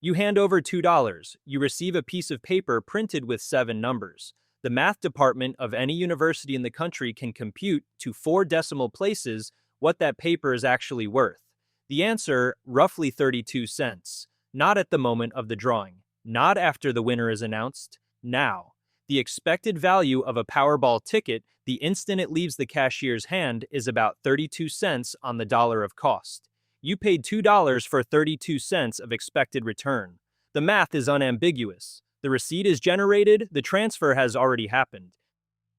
You hand over $2. You receive a piece of paper printed with 7 numbers. The math department of any university in the country can compute to 4 decimal places what that paper is actually worth. The answer, roughly 32 cents. Not at the moment of the drawing. Not after the winner is announced. Now. The expected value of a Powerball ticket the instant it leaves the cashier's hand is about 32 cents on the dollar of cost. You paid $2 for 32 cents of expected return. The math is unambiguous. The receipt is generated, the transfer has already happened.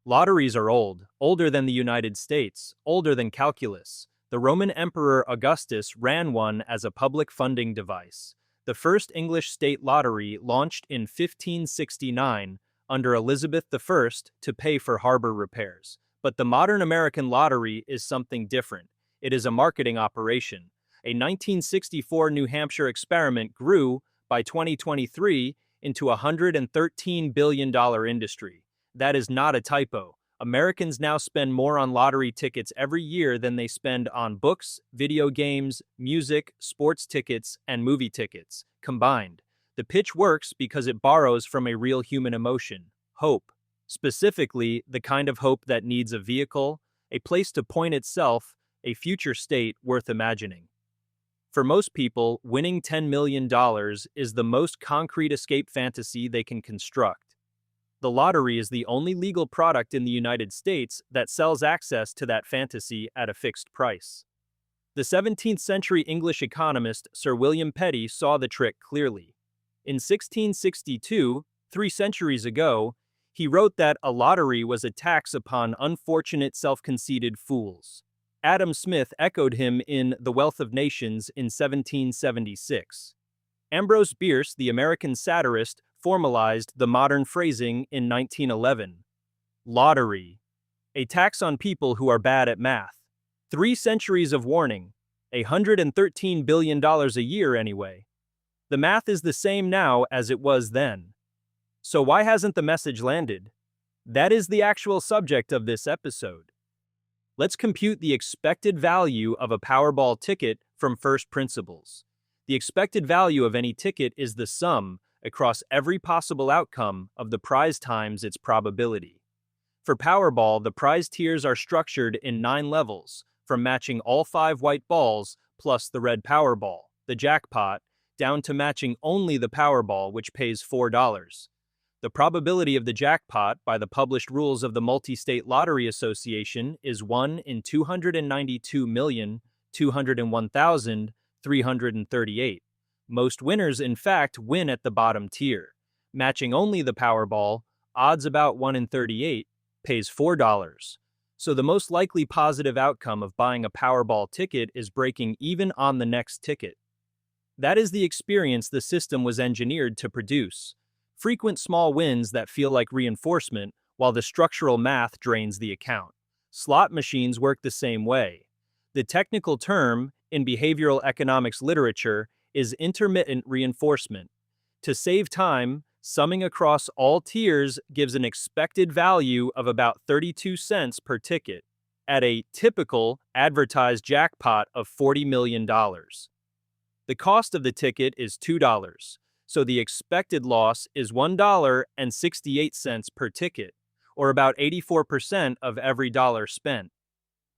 Lotteries are old, older than the United States, older than calculus. The Roman Emperor Augustus ran one as a public funding device. The first English state lottery launched in 1569 under Elizabeth I to pay for harbor repairs. But the modern American lottery is something different. It is a marketing operation. A 1964 New Hampshire experiment grew, by 2023, into a $113 billion industry. That is not a typo. Americans now spend more on lottery tickets every year than they spend on books, video games, music, sports tickets, and movie tickets, combined. The pitch works because it borrows from a real human emotion, hope. Specifically, the kind of hope that needs a vehicle, a place to point itself, a future state worth imagining. For most people, winning $10 million is the most concrete escape fantasy they can construct. The lottery is the only legal product in the United States that sells access to that fantasy at a fixed price. The 17th century English economist Sir William Petty saw the trick clearly. In 1662, 3 centuries ago, he wrote that a lottery was a tax upon unfortunate self-conceited fools. Adam Smith echoed him in The Wealth of Nations in 1776. Ambrose Bierce, the American satirist, formalized the modern phrasing in 1911. Lottery. A tax on people who are bad at math. 3 centuries of warning. $113 billion a year anyway. The math is the same now as it was then. So why hasn't the message landed? That is the actual subject of this episode. Let's compute the expected value of a Powerball ticket from first principles. The expected value of any ticket is the sum, across every possible outcome, of the prize times its probability. For Powerball, the prize tiers are structured in 9 levels, from matching all 5 white balls plus the red Powerball, the jackpot, down to matching only the Powerball, which pays $4. The probability of the jackpot, by the published rules of the Multi-State Lottery Association, is 1 in 292,201,338. Most winners, in fact, win at the bottom tier. Matching only the Powerball, odds about 1 in 38, pays $4. So the most likely positive outcome of buying a Powerball ticket is breaking even on the next ticket. That is the experience the system was engineered to produce. Frequent small wins that feel like reinforcement, while the structural math drains the account. Slot machines work the same way. The technical term, in behavioral economics literature, is intermittent reinforcement. To save time, summing across all tiers gives an expected value of about 32 cents per ticket, at a typical advertised jackpot of $40 million. The cost of the ticket is $2. So the expected loss is $1.68 per ticket, or about 84% of every dollar spent.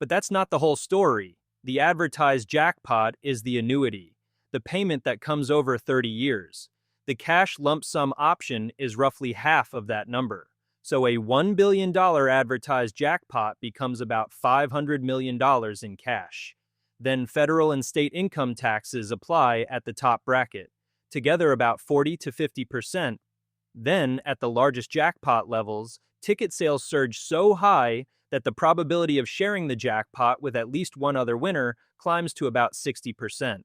But that's not the whole story. The advertised jackpot is the annuity, the payment that comes over 30 years. The cash lump sum option is roughly half of that number. So a $1 billion advertised jackpot becomes about $500 million in cash. Then federal and state income taxes apply at the top bracket, together about 40 to 50%. Then, at the largest jackpot levels, ticket sales surge so high that the probability of sharing the jackpot with at least one other winner climbs to about 60%.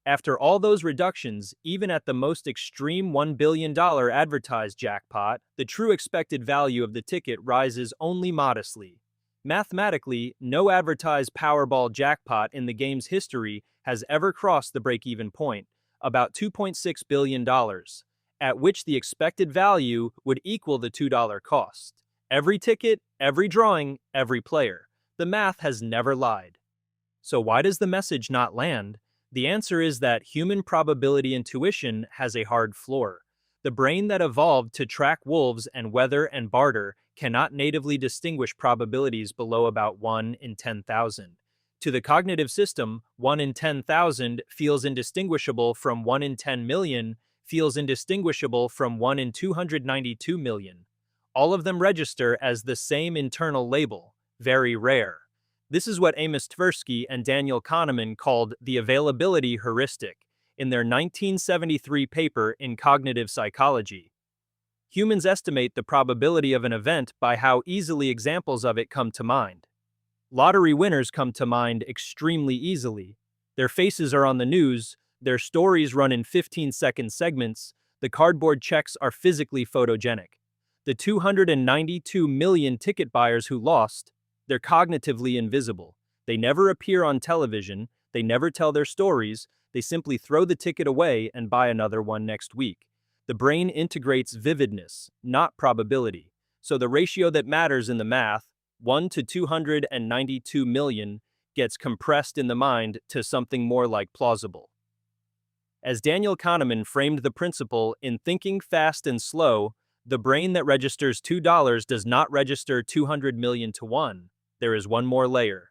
After all those reductions, even at the most extreme $1 billion advertised jackpot, the true expected value of the ticket rises only modestly. Mathematically, no advertised Powerball jackpot in the game's history has ever crossed the break-even point, about $2.6 billion, at which the expected value would equal the $2 cost. Every ticket, every drawing, every player. The math has never lied. So why does the message not land? The answer is that human probability intuition has a hard floor. The brain that evolved to track wolves and weather and barter cannot natively distinguish probabilities below about 1 in 10,000. To the cognitive system, 1 in 10,000 feels indistinguishable from 1 in 10 million, feels indistinguishable from 1 in 292 million. All of them register as the same internal label, very rare. This is what Amos Tversky and Daniel Kahneman called the availability heuristic in their 1973 paper in Cognitive Psychology. Humans estimate the probability of an event by how easily examples of it come to mind. Lottery winners come to mind extremely easily. Their faces are on the news, their stories run in 15-second segments, the cardboard checks are physically photogenic. The 292 million ticket buyers who lost, they're cognitively invisible. They never appear on television, they never tell their stories, they simply throw the ticket away and buy another one next week. The brain integrates vividness, not probability. So the ratio that matters in the math, 1 to 292 million, gets compressed in the mind to something more like plausible. As Daniel Kahneman framed the principle in Thinking Fast and Slow, the brain that registers $2 does not register 200 million to 1. There is one more layer.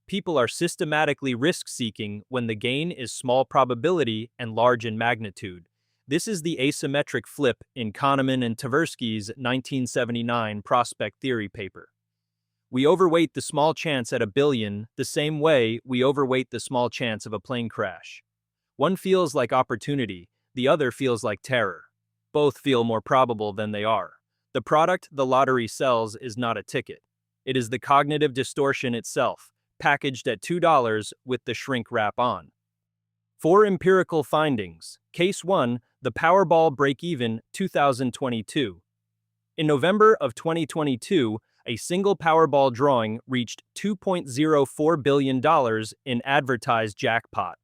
People are systematically risk-seeking when the gain is small probability and large in magnitude. This is the asymmetric flip in Kahneman and Tversky's 1979 prospect theory paper. We overweight the small chance at a billion the same way we overweight the small chance of a plane crash. One feels like opportunity, the other feels like terror. Both feel more probable than they are. The product the lottery sells is not a ticket. It is the cognitive distortion itself, packaged at $2 with the shrink wrap on. 4 empirical findings. Case 1, the Powerball break-even 2022. In November of 2022, a single Powerball drawing reached $2.04 billion in advertised jackpot,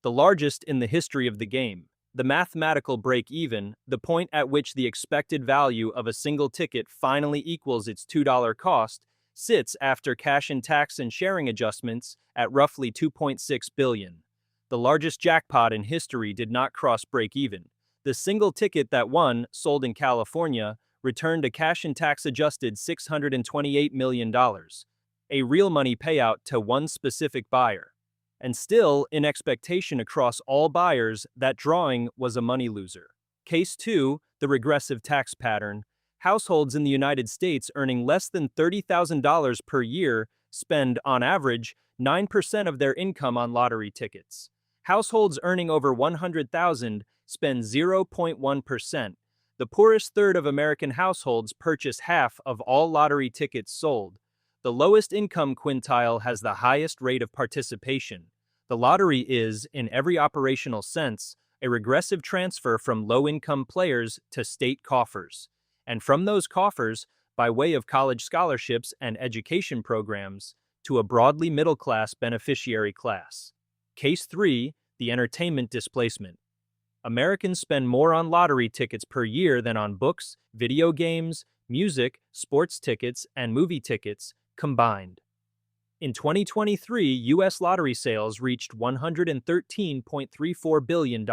the largest in the history of the game. The mathematical break-even, the point at which the expected value of a single ticket finally equals its $2 cost, sits after cash and tax and sharing adjustments at roughly $2.6 billion. The largest jackpot in history did not cross break-even. The single ticket that won, sold in California, returned a cash and tax adjusted $628 million, a real money payout to one specific buyer. And still, in expectation across all buyers, that drawing was a money loser. Case 2, the regressive tax pattern. Households in the United States earning less than $30,000 per year spend, on average, 9% of their income on lottery tickets. Households earning over $100,000 spend 0.1%. The poorest third of American households purchase half of all lottery tickets sold. The lowest income quintile has the highest rate of participation. The lottery is, in every operational sense, a regressive transfer from low-income players to state coffers. And from those coffers, by way of college scholarships and education programs, to a broadly middle-class beneficiary class. Case 3, the entertainment displacement. Americans spend more on lottery tickets per year than on books, video games, music, sports tickets, and movie tickets combined. In 2023, U.S. lottery sales reached $113.34 billion.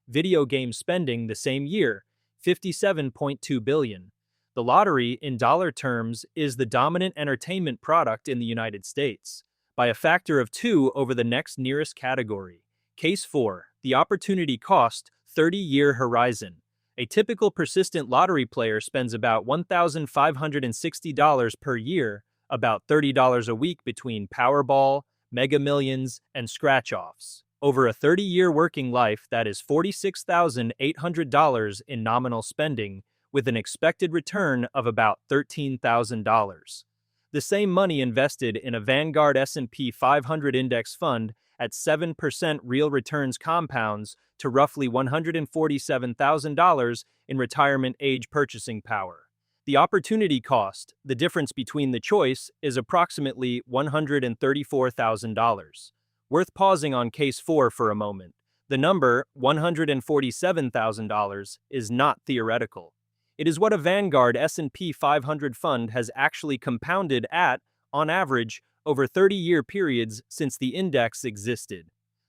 Video game spending the same year, $57.2 billion. The lottery, in dollar terms, is the dominant entertainment product in the United States, by a factor of 2 over the next nearest category. Case 4, the opportunity cost, 30-year horizon. A typical persistent lottery player spends about $1,560 per year, about $30 a week between Powerball, Mega Millions, and scratch-offs. Over a 30-year working life, that is $46,800 in nominal spending, with an expected return of about $13,000. The same money invested in a Vanguard S&P 500 index fund at 7% real returns compounds to roughly $147,000 in retirement age purchasing power. The opportunity cost, the difference between the choice, is approximately $134,000. Worth pausing on case 4 for a moment. The number, $147,000, is not theoretical. It is what a Vanguard S&P 500 fund has actually compounded at, on average, over 30-year periods since the index existed.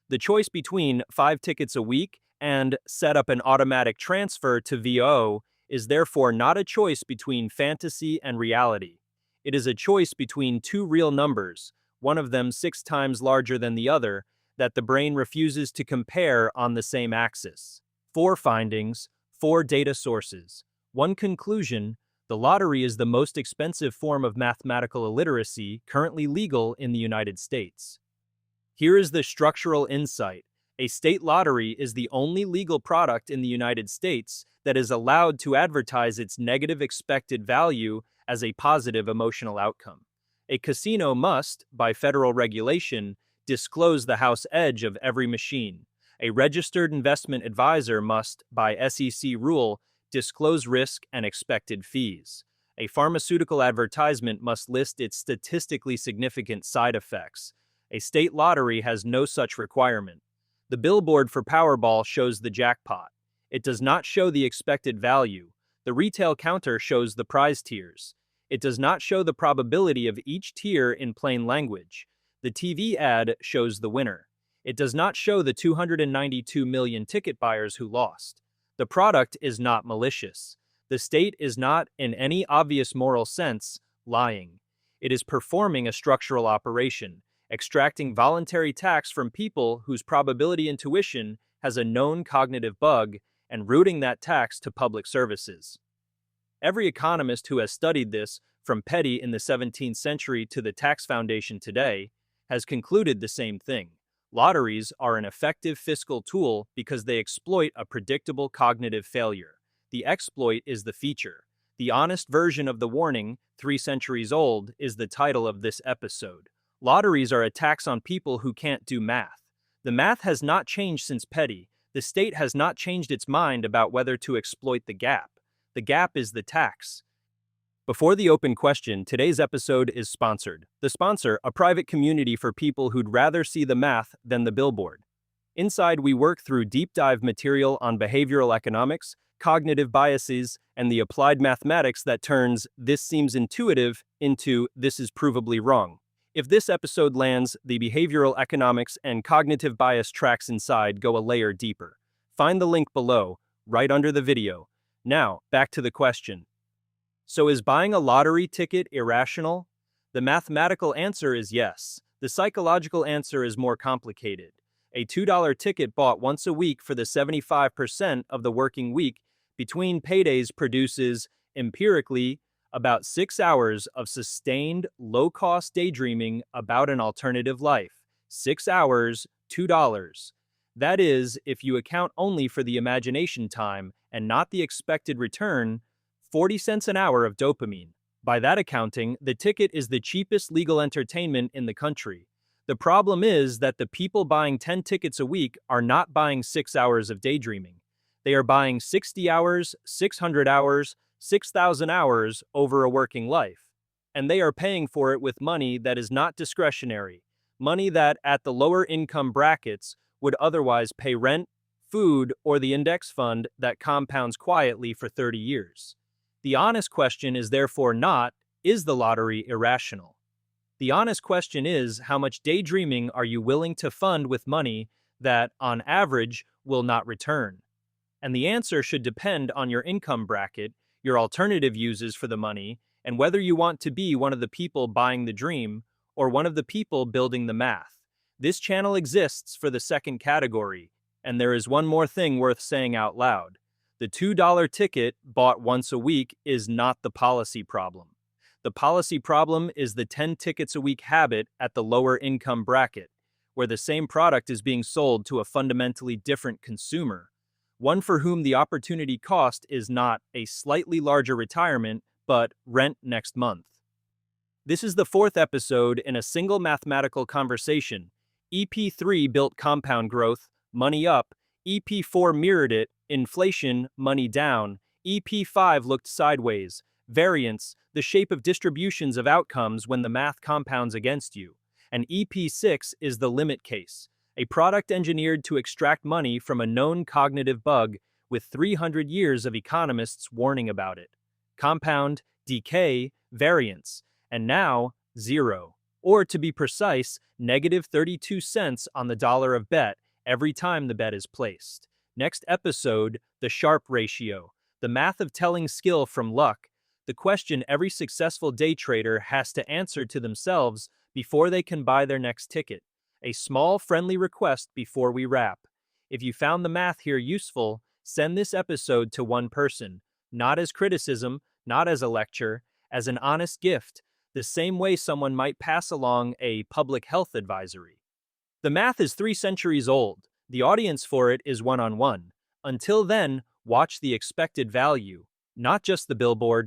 The choice between 5 tickets a week and set up an automatic transfer to VO is therefore not a choice between fantasy and reality. It is a choice between two real numbers, one of them 6 times larger than the other, that the brain refuses to compare on the same axis. 4 findings, 4 data sources. 1 conclusion: the lottery is the most expensive form of mathematical illiteracy currently legal in the United States. Here is the structural insight. A state lottery is the only legal product in the United States that is allowed to advertise its negative expected value as a positive emotional outcome. A casino must, by federal regulation, disclose the house edge of every machine. A registered investment advisor must, by SEC rule, disclose risk and expected fees. A pharmaceutical advertisement must list its statistically significant side effects. A state lottery has no such requirement. The billboard for Powerball shows the jackpot. It does not show the expected value. The retail counter shows the prize tiers. It does not show the probability of each tier in plain language. The TV ad shows the winner. It does not show the 292 million ticket buyers who lost. The product is not malicious. The state is not, in any obvious moral sense, lying. It is performing a structural operation, extracting voluntary tax from people whose probability intuition has a known cognitive bug and routing that tax to public services. Every economist who has studied this, from Petty in the 17th century to the Tax Foundation today, has concluded the same thing. Lotteries are an effective fiscal tool because they exploit a predictable cognitive failure. The exploit is the feature. The honest version of the warning, 3 centuries old, is the title of this episode. Lotteries are a tax on people who can't do math. The math has not changed since Petty. The state has not changed its mind about whether to exploit the gap. The gap is the tax. Before the open question, today's episode is sponsored. The sponsor, a private community for people who'd rather see the math than the billboard. Inside, we work through deep dive material on behavioral economics, cognitive biases, and the applied mathematics that turns "this seems intuitive" into "this is provably wrong." If this episode lands, the behavioral economics and cognitive bias tracks inside go a layer deeper. Find the link below, right under the video. Now, back to the question. So is buying a lottery ticket irrational? The mathematical answer is yes. The psychological answer is more complicated. A $2 ticket bought once a week for the 75% of the working week between paydays produces, empirically, about 6 hours of sustained, low-cost daydreaming about an alternative life. 6 hours, $2. That is, if you account only for the imagination time and not the expected return, 40 cents an hour of dopamine. By that accounting, the ticket is the cheapest legal entertainment in the country. The problem is that the people buying 10 tickets a week are not buying 6 hours of daydreaming. They are buying 60 hours, 600 hours, 6,000 hours over a working life. And they are paying for it with money that is not discretionary, money that, at the lower income brackets, would otherwise pay rent, food, or the index fund that compounds quietly for 30 years. The honest question is therefore not, is the lottery irrational? The honest question is, how much daydreaming are you willing to fund with money that, on average, will not return? And the answer should depend on your income bracket, your alternative uses for the money, and whether you want to be one of the people buying the dream or one of the people building the math. This channel exists for the second category, and there is one more thing worth saying out loud. The $2 ticket bought once a week is not the policy problem. The policy problem is the 10 tickets a week habit at the lower income bracket, where the same product is being sold to a fundamentally different consumer, one for whom the opportunity cost is not a slightly larger retirement, but rent next month. This is the 4th episode in a single mathematical conversation. EP3 built compound growth, money up. EP4 mirrored it, inflation, money down. EP5 looked sideways, variance, the shape of distributions of outcomes when the math compounds against you. And EP6 is the limit case, a product engineered to extract money from a known cognitive bug with 300 years of economists warning about it. Compound, decay, variance, and now, zero. or to be precise, negative 32 cents on the dollar of bet every time the bet is placed. Next episode, the Sharp Ratio, the math of telling skill from luck, the question every successful day trader has to answer to themselves before they can buy their next ticket. A small friendly request before we wrap. If you found the math here useful, send this episode to one person, not as criticism, not as a lecture, as an honest gift, the same way someone might pass along a public health advisory. The math is 3 centuries old. The audience for it is one-on-one. Until then, watch the expected value, not just the billboard.